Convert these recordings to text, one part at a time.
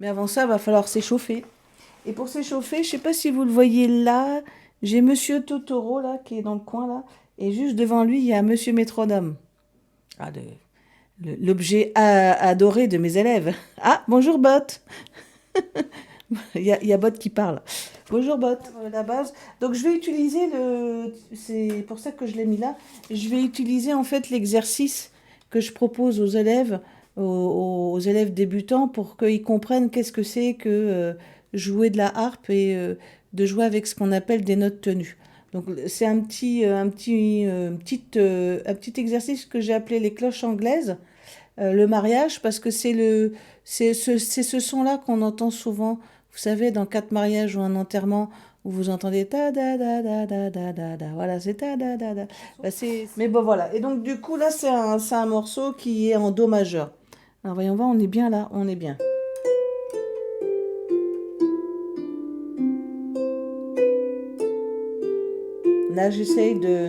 Mais avant ça, il va falloir s'échauffer. Et pour s'échauffer, je sais pas si vous le voyez là, j'ai Monsieur Totoro là qui est dans le coin là, et juste devant lui, il y a Monsieur Métronome. Ah, l'objet adoré de mes élèves. Ah, bonjour Bot. Il y a Bot qui parle. Bonjour Bot. La base. Donc je vais utiliser c'est pour ça que je l'ai mis là. Je vais utiliser en fait l'exercice que je propose aux élèves, aux élèves débutants pour qu'ils comprennent qu'est-ce que c'est que jouer de la harpe et de jouer avec ce qu'on appelle des notes tenues. Donc c'est un petit exercice que j'ai appelé les cloches anglaises, le mariage, parce que c'est ce son-là qu'on entend souvent, vous savez, dans quatre mariages ou un enterrement, où vous entendez ta da da da da da da da. Voilà, c'est ta da da da. Bah, mais bon, voilà. Et donc, du coup, là, c'est un morceau qui est en do majeur. Alors, voyons voir, on est bien là, on est bien. Là, j'essaye de.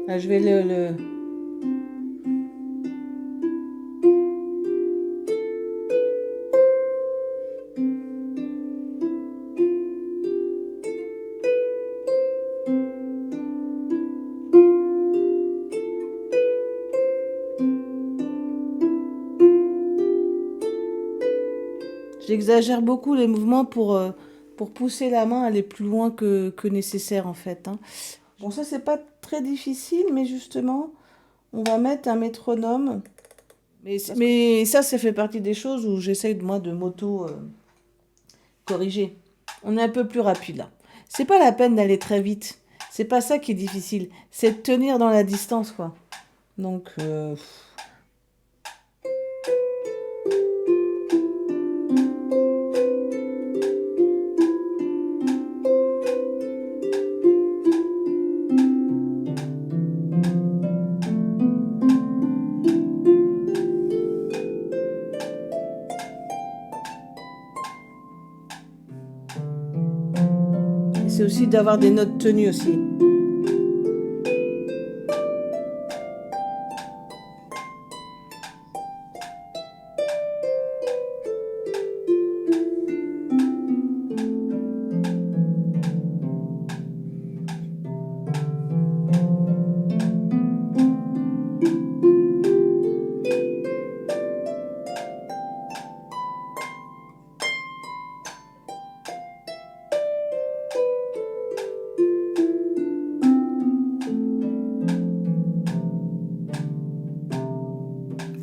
Là, je vais J'exagère beaucoup les mouvements pour pousser la main à aller plus loin que nécessaire, en fait, hein. Bon, ça, c'est pas très difficile, mais justement, on va mettre un métronome. Mais ça fait partie des choses où j'essaye, moi, de m'auto-corriger. On est un peu plus rapide, là. C'est pas la peine d'aller très vite. C'est pas ça qui est difficile. C'est de tenir dans la distance, quoi. Donc, c'est aussi d'avoir des notes tenues aussi.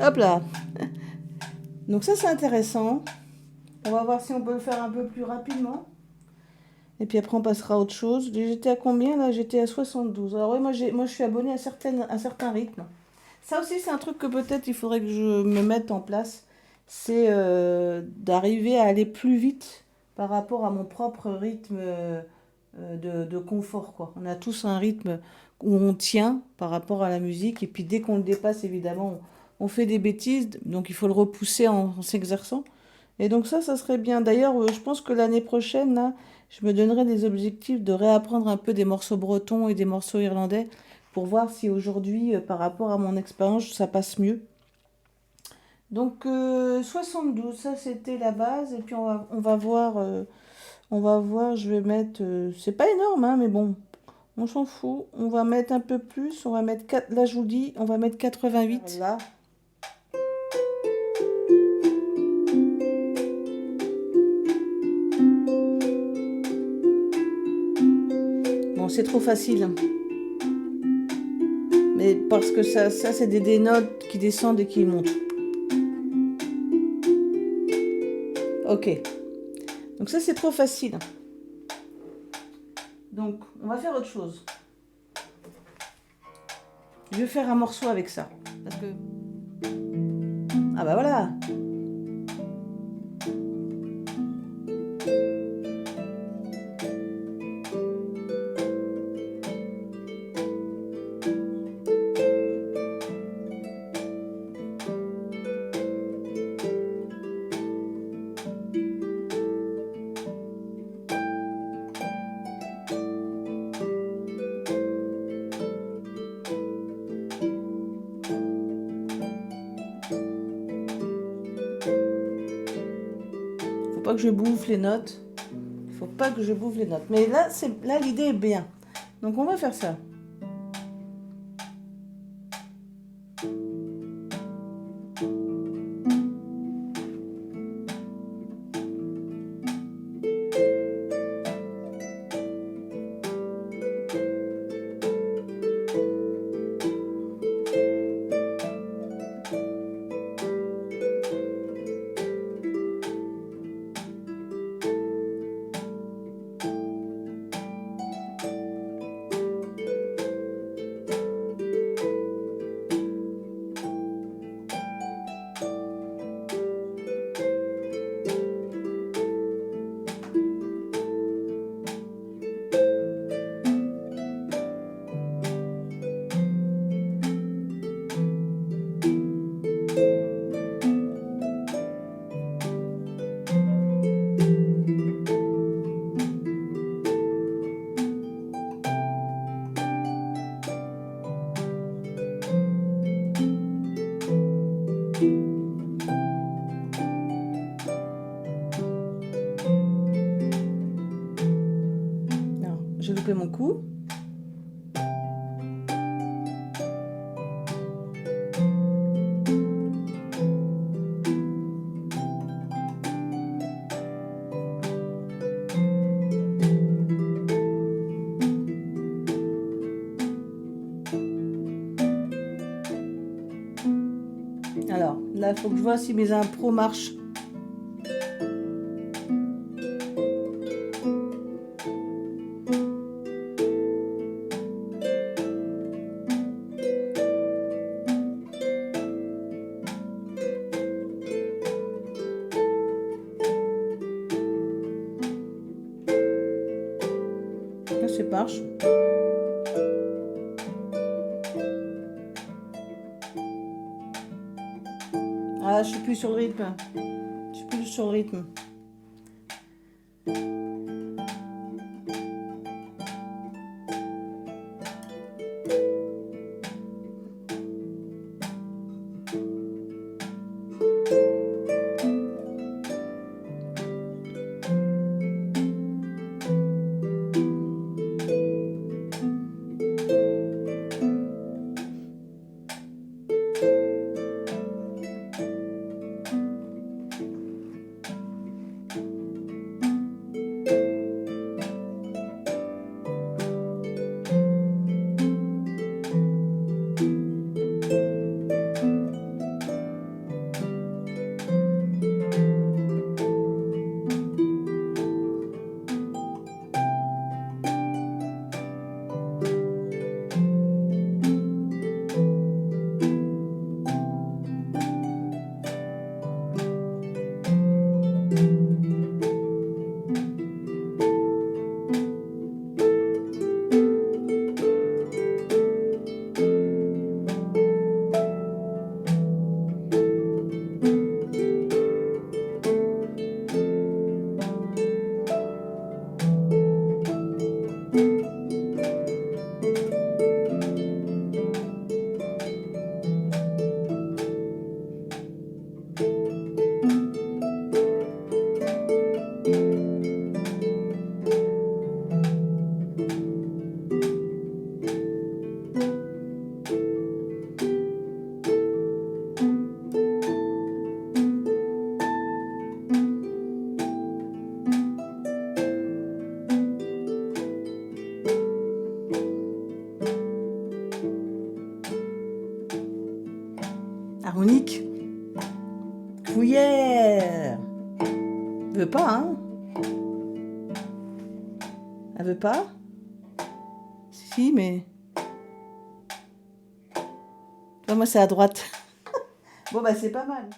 Hop là. Donc ça, c'est intéressant. On va voir si on peut le faire un peu plus rapidement. Et puis après, on passera à autre chose. J'étais à combien là? J'étais à 72. Alors oui, moi je suis abonnée à certains rythmes. Ça aussi, c'est un truc que peut-être il faudrait que je me mette en place. C'est d'arriver à aller plus vite par rapport à mon propre rythme de confort, quoi. On a tous un rythme où on tient par rapport à la musique. Et puis dès qu'on le dépasse, évidemment, on fait des bêtises. Donc il faut le repousser en s'exerçant. Et donc ça serait bien. D'ailleurs, je pense que l'année prochaine, là, je me donnerai des objectifs de réapprendre un peu des morceaux bretons et des morceaux irlandais pour voir si aujourd'hui, par rapport à mon expérience, ça passe mieux. Donc 72, ça c'était la base. Et puis on va voir, je vais mettre, c'est pas énorme, hein, mais bon, on s'en fout. On va mettre un peu plus, on va mettre 4, là je vous dis, on va mettre 88. Là. Bon, c'est trop facile. Mais parce que ça c'est des notes qui descendent et qui montent. Ok. Donc ça, c'est trop facile. Donc, on va faire autre chose. Je vais faire un morceau avec ça. Parce que... Ah bah voilà. pas que je bouffe les notes. Il faut pas que je bouffe les notes. Mais là, l'idée est bien. Donc on va faire ça. J'ai loupé mon coup. Alors, là, il faut que je vois si mes impros marchent. Là, ça marche. Ah, je suis plus sur le rythme. Je suis plus sur le rythme. Harmonique. Cuillère. Elle veut pas, hein? Elle veut pas? Si, mais... Moi, c'est à droite. Bon, bah, c'est pas mal.